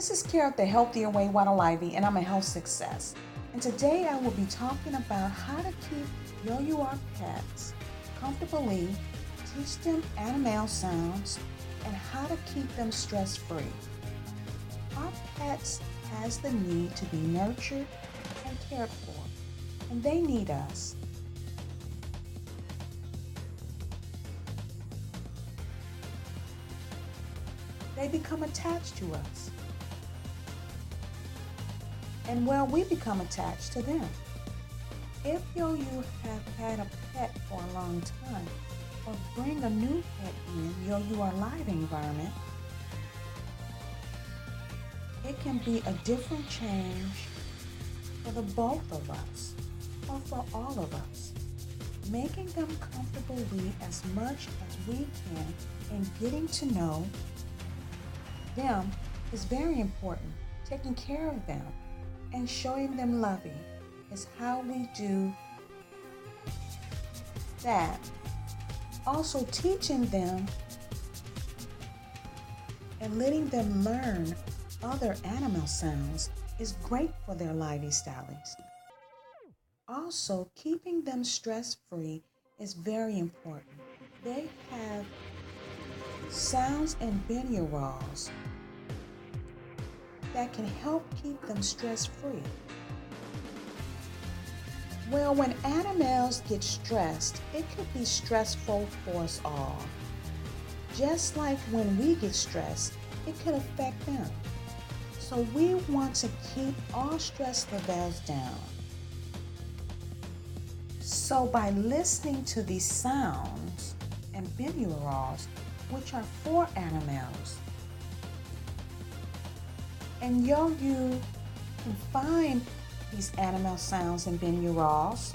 This is Caretha, the Healthier Way Wadalivy, and I'm a health success. And today I will be talking about how to keep your pets comfortably, teach them animal sounds, and how to keep them stress-free. Our pets has the need to be nurtured and cared for, and they need us. They become attached to us. And we become attached to them. If you have had a pet for a long time, or bring a new pet in your live environment, it can be a different change for the both of us, or for all of us. Making them comfortable as much as we can and getting to know them is very important. Taking care of them and showing them loving is how we do that. Also teaching them and letting them learn other animal sounds is great for their lifestyles. Also, keeping them stress-free is very important. They have sounds and binaurals that can help keep them stress-free. Well, when animals get stressed, it could be stressful for us all. Just like when we get stressed, it could affect them. So we want to keep all stress levels down. So by listening to these sounds and binaurals, which are for animals, and you can find these animal sounds and binaurals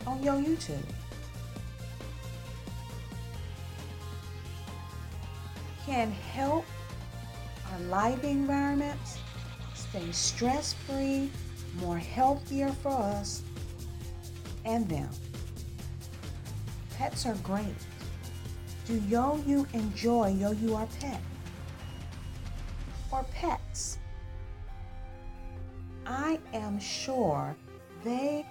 on your YouTube. Can help our live environments stay stress-free, more healthier for us and them. Pets are great. Do you enjoy your pet or pets? I am sure they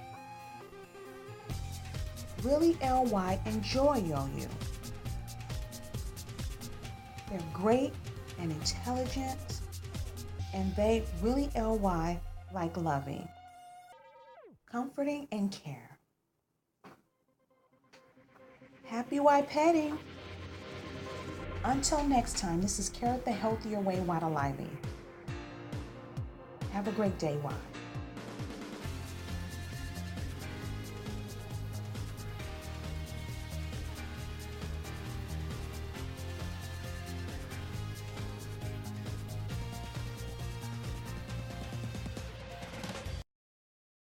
really enjoy you. They're great and intelligent, and they really like loving, comforting, and care. Happy white petting. Until next time, this is Caretha, the Healthier Way Wadalivy. Have a great day, Wad.